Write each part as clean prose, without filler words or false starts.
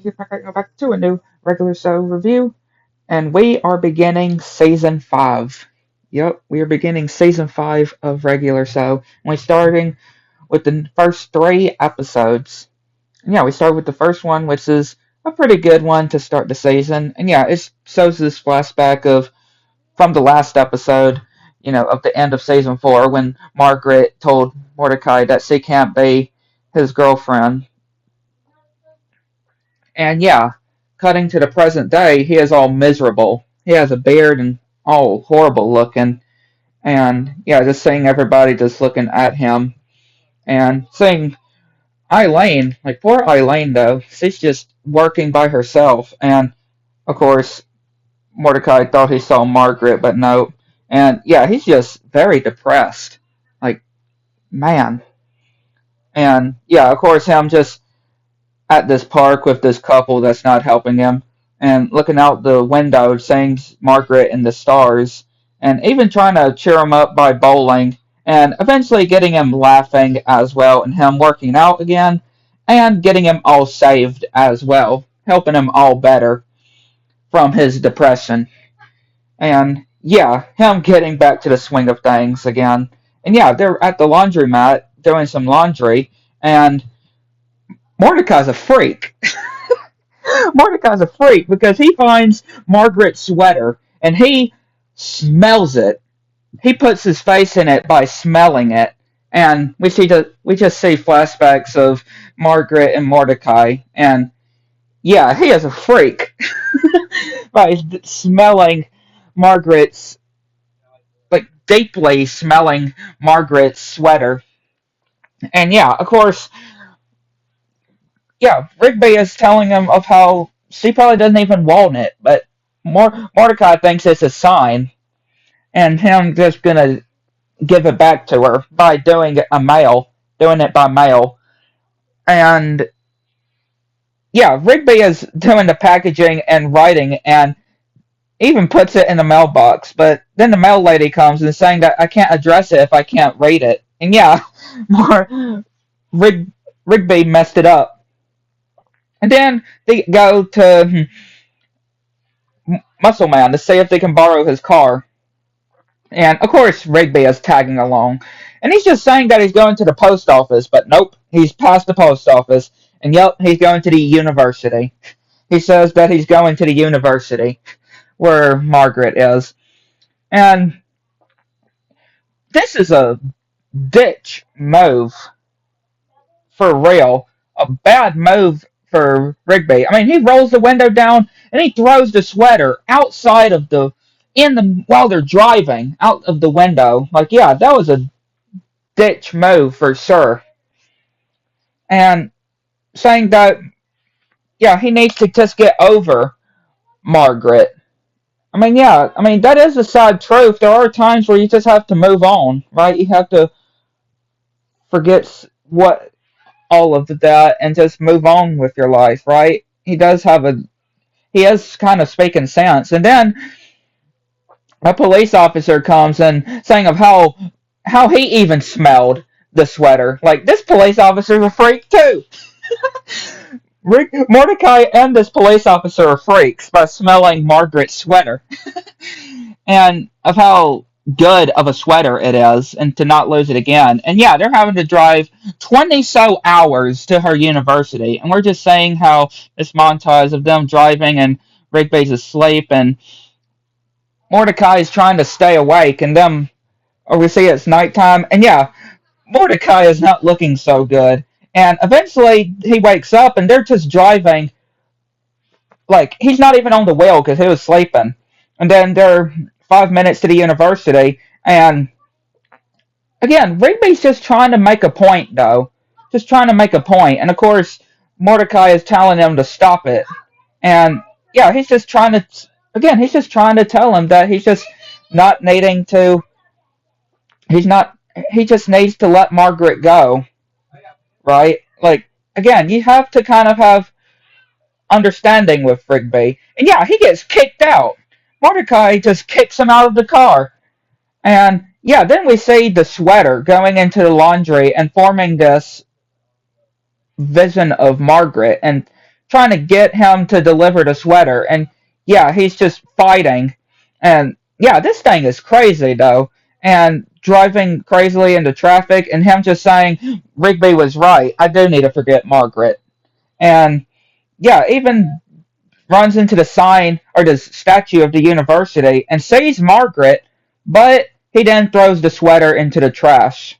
you back to a new regular show review, and we are beginning season 5. Yep, we are beginning season 5 of regular show. And we're starting with the first 3 episodes. And yeah, we start with the first one, which is a pretty good one to start the season. And yeah, it shows this flashback of from the last episode, of the end of season 4 when Margaret told Mordecai that she can't be his girlfriend. And yeah, cutting to the present day, he is all miserable. He has a beard and all horrible looking. And yeah, just seeing everybody just looking at him and seeing Eileen, like poor Eileen though, she's just working by herself. And of course, Mordecai thought he saw Margaret, but no. And yeah, he's just very depressed. Like, man. And yeah, of course, him just at this park with this couple that's not helping him and looking out the window, seeing Margaret and the stars, and even trying to cheer him up by bowling, and eventually getting him laughing as well, and him working out again, and getting him all saved as well, helping him all better from his depression. And yeah, him getting back to the swing of things again. And yeah, they're at the laundromat doing some laundry, and Mordecai's a freak. Mordecai's a freak because he finds Margaret's sweater and he smells it. He puts his face in it by smelling it, and we just see flashbacks of Margaret and Mordecai, and yeah, he is a freak by smelling Margaret's like deeply smelling Margaret's sweater, and yeah, of course, yeah, Rigby is telling him of how she probably doesn't even want it, but Mordecai thinks it's a sign, and him just gonna give it back to her by doing it by mail, and yeah, Rigby is doing the packaging and writing, and even puts it in the mailbox. But then the mail lady comes and saying that I can't address it if I can't read it, and yeah, more Rig, Rigby messed it up, and then they go to Muscle Man to see if they can borrow his car. And of course, Rigby is tagging along. And he's just saying that he's going to the post office, but nope, he's past the post office. And yep, he's going to the university. He says that he's going to the university where Margaret is. And this is a ditch move for real. A bad move for Rigby. I mean, he rolls the window down and he throws the sweater outside of the while they're driving out of the window. Like, yeah, that was a ditch move for sure. And saying that, yeah, he needs to just get over Margaret. I mean, yeah, I mean, that is a sad truth. There are times where you just have to move on, right? You have to forget what all of that and just move on with your life, right? He is kind of speaking sense. And then a police officer comes and saying of how he even smelled the sweater. Like, this police officer's a freak too. Mordecai and this police officer are freaks by smelling Margaret's sweater. And of how good of a sweater it is and to not lose it again. And yeah, they're having to drive 20 so hours to her university. And we're just saying how this montage of them driving and Rigby's asleep and Mordecai is trying to stay awake and them, or we see it's nighttime. And yeah, Mordecai is not looking so good. And eventually he wakes up and they're just driving. Like, he's not even on the wheel because he was sleeping. And then they're 5 minutes to the university. And again, Rigby's just trying to make a point, though. Just trying to make a point. And of course, Mordecai is telling him to stop it. And yeah, he's just trying to tell him that he's just not needing to, he just needs to let Margaret go, right? Like, again, you have to kind of have understanding with Rigby. And yeah, he gets kicked out. Mordecai just kicks him out of the car. And yeah, then we see the sweater going into the laundry and forming this vision of Margaret. And trying to get him to deliver the sweater. And yeah, he's just fighting. And yeah, this thing is crazy though. And driving crazily into traffic and him just saying, Rigby was right. I do need to forget Margaret. And yeah, even runs into the sign or the statue of the university and sees Margaret, but he then throws the sweater into the trash.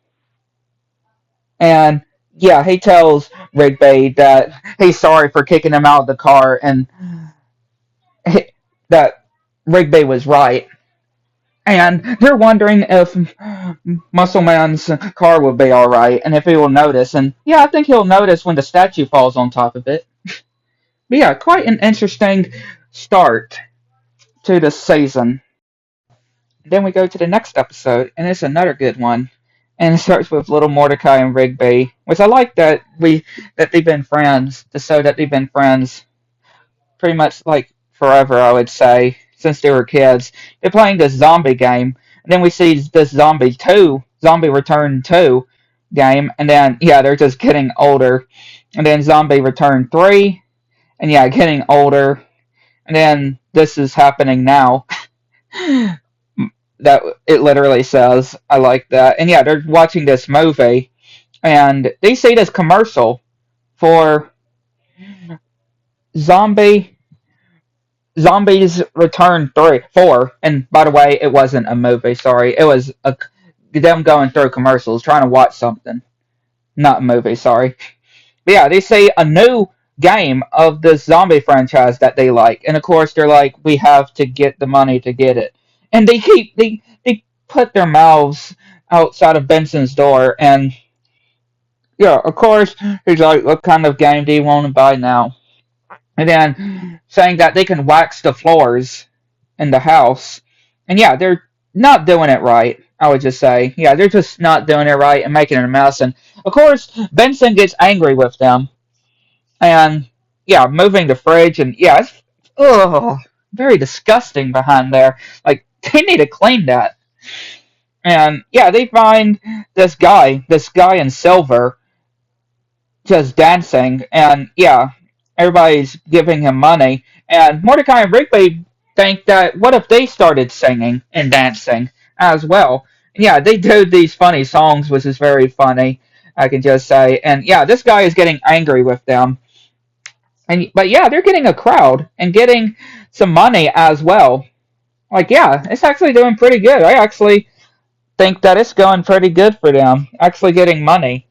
And yeah, he tells Rigby that he's sorry for kicking him out of the car and that Rigby was right. And they're wondering if Muscle Man's car will be alright and if he will notice. And yeah, I think he'll notice when the statue falls on top of it. But yeah, quite an interesting start to the season. Then we go to the next episode, and it's another good one. And it starts with little Mordecai and Rigby, which I like that they've been friends. To show that they've been friends pretty much like forever, I would say, since they were kids. They're playing this zombie game, and then we see this Zombie Return 2 game, and then yeah, they're just getting older. And then Zombie Return 3, and yeah, getting older. And then this is happening now. That it literally says. I like that. And yeah, they're watching this movie, and they see this commercial for Zombie Zombies Return 4. And by the way, it wasn't a movie. Sorry, it was them going through commercials trying to watch something, not a movie. Sorry. But yeah, they see a new game of this zombie franchise that they like, and of course they're like, we have to get the money to get it, and they put their mouths outside of Benson's door, and yeah, of course he's like, what kind of game do you want to buy now? And then saying that they can wax the floors in the house, and yeah, they're not doing it right. I would just say, yeah, they're just not doing it right and making it a mess, and of course Benson gets angry with them and yeah, moving the fridge and yeah, it's very disgusting behind there. Like they need to clean that. And yeah, they find this guy in silver, just dancing, and yeah, everybody's giving him money. And Mordecai and Rigby think that what if they started singing and dancing as well? And yeah, they do these funny songs, which is very funny. I can just say, and yeah, this guy is getting angry with them. And but yeah, they're getting a crowd and getting some money as well. Like yeah, it's actually doing pretty good. I actually think that it's going pretty good for them. Actually getting money.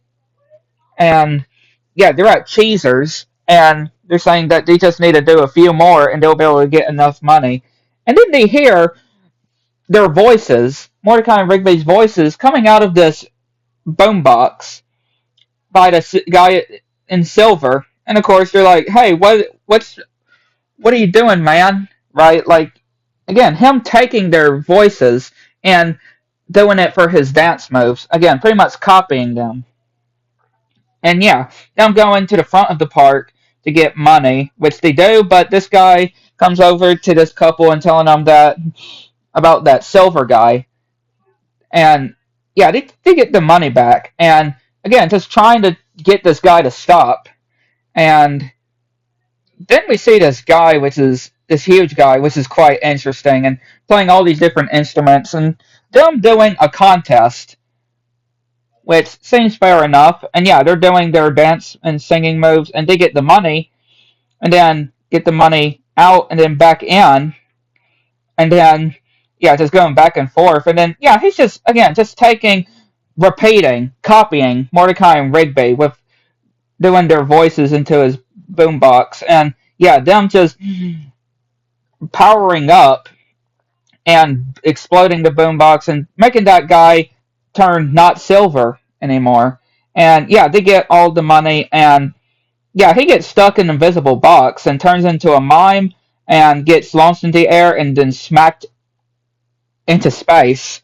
And yeah, they're at Cheezer's and they're saying that they just need to do a few more and they'll be able to get enough money. And then they hear their voices, Mordecai and Rigby's voices, coming out of this boombox by the guy in silver. And of course, they're like, "Hey, what are you doing, man?" Right? Like, again, him taking their voices and doing it for his dance moves. Again, pretty much copying them. And yeah, them going to the front of the park to get money, which they do, but this guy comes over to this couple and telling them that about that silver guy. And yeah, they get the money back. And again, just trying to get this guy to stop. And then we see this guy, which is this huge guy, which is quite interesting, and playing all these different instruments, and them doing a contest, which seems fair enough. And yeah, they're doing their dance and singing moves, and they get the money, and then get the money out, and then back in, and then yeah, just going back and forth, and then yeah, he's just again just taking, repeating, copying Mordecai and Rigby with doing their voices into his boombox, and yeah, them just powering up and exploding the boombox and making that guy turn not silver anymore. And yeah, they get all the money, and yeah, he gets stuck in an invisible box and turns into a mime and gets launched into the air and then smacked into space.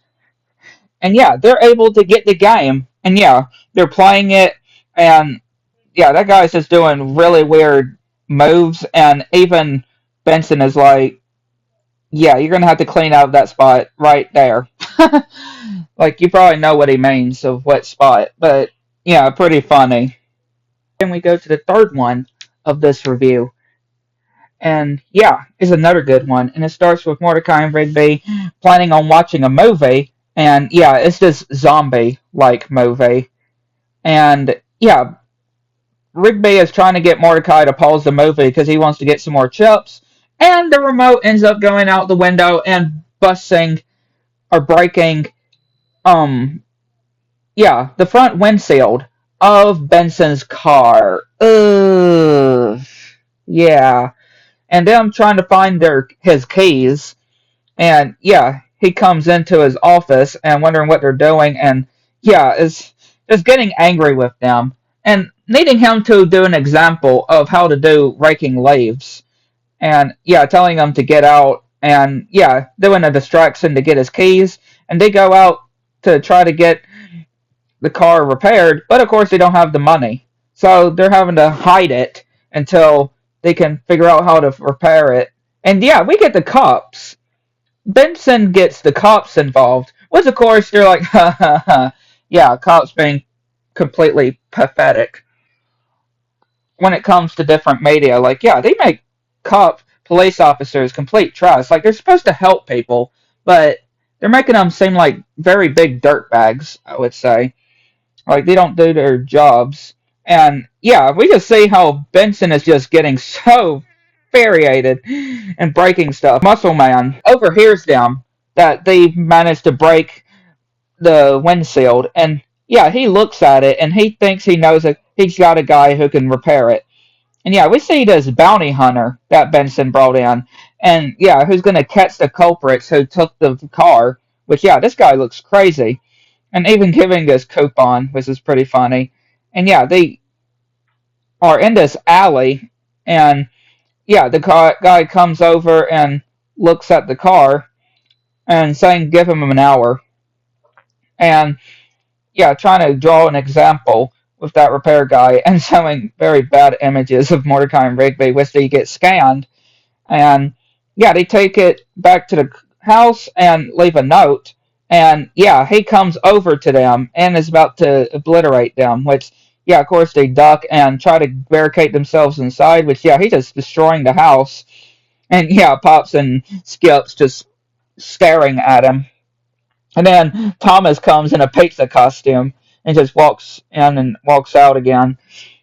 And yeah, they're able to get the game, and yeah, they're playing it, and yeah, that guy's just doing really weird moves, and even Benson is like, yeah, you're gonna have to clean out that spot right there. Like you probably know what he means of what spot, but yeah, pretty funny. Then we go to the third one of this review. And yeah, is another good one. And it starts with Mordecai and Rigby planning on watching a movie. And yeah, it's this zombie like movie. And yeah, Rigby is trying to get Mordecai to pause the movie because he wants to get some more chips. And the remote ends up going out the window and busting or breaking, um, yeah, the front windshield of Benson's car. Ugh. Yeah. And them trying to find his keys. And yeah, he comes into his office and wondering what they're doing. And yeah, is just getting angry with them and needing him to do an example of how to do raking leaves. And yeah, telling him to get out and yeah, doing a distraction to get his keys. And they go out to try to get the car repaired, but of course they don't have the money. So they're having to hide it until they can figure out how to repair it. And yeah, we get the cops. Benson gets the cops involved, which of course they're like, ha ha ha. Yeah, cops being completely pathetic when it comes to different media. Like, yeah, they make police officers complete trash. Like, they're supposed to help people, but they're making them seem like very big dirtbags, I would say. Like, they don't do their jobs. And yeah, we just see how Benson is just getting so infuriated and breaking stuff. Muscle Man overhears them that they managed to break the windshield. And yeah, he looks at it and he thinks he knows that he's got a guy who can repair it. And yeah, we see this bounty hunter that Benson brought in. And yeah, who's going to catch the culprits who took the car. Which, yeah, this guy looks crazy and even giving this coupon, which is pretty funny. And yeah, they are in this alley, and yeah, the guy comes over and looks at the car and saying, "Give him an hour." And yeah, trying to draw an example with that repair guy and showing very bad images of Mordecai and Rigby, which they get scanned. And yeah, they take it back to the house and leave a note. And yeah, he comes over to them and is about to obliterate them, which, yeah, of course they duck and try to barricade themselves inside, which, yeah, he's just destroying the house. And yeah, Pops and Skips just staring at him. And then Thomas comes in a pizza costume and just walks in and walks out again.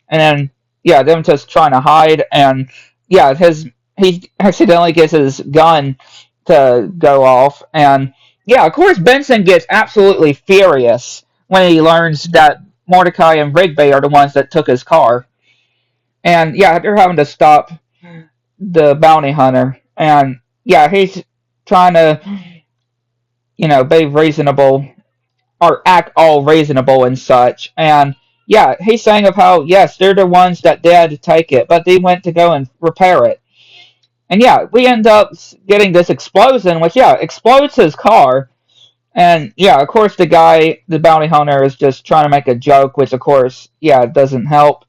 And then yeah, them just trying to hide, and yeah, his he accidentally gets his gun to go off, and yeah, of course Benson gets absolutely furious when he learns that Mordecai and Rigby are the ones that took his car, and yeah, they're having to stop the bounty hunter, and yeah, he's trying to be reasonable or act all reasonable and such. And yeah, he's saying of how yes, they're the ones that dared to take it, but they went to go and repair it. And yeah, we end up getting this explosion, which yeah, explodes his car. And yeah, of course the bounty hunter is just trying to make a joke, which of course, yeah, doesn't help.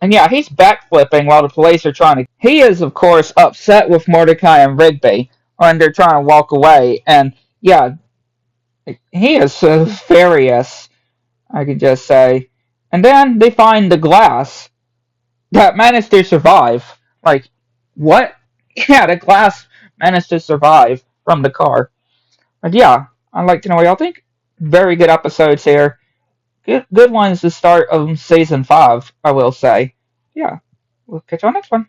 And yeah, he's backflipping while the police are trying to. He is, of course, upset with Mordecai and Rigby when they're trying to walk away. And yeah, he is so furious, I could just say. And then they find the glass that managed to survive. Like, what? Yeah, the glass managed to survive from the car. But yeah, I'd like to know what y'all think. Very good episodes here. Good ones to start of season 5, I will say. Yeah, we'll catch you on next one.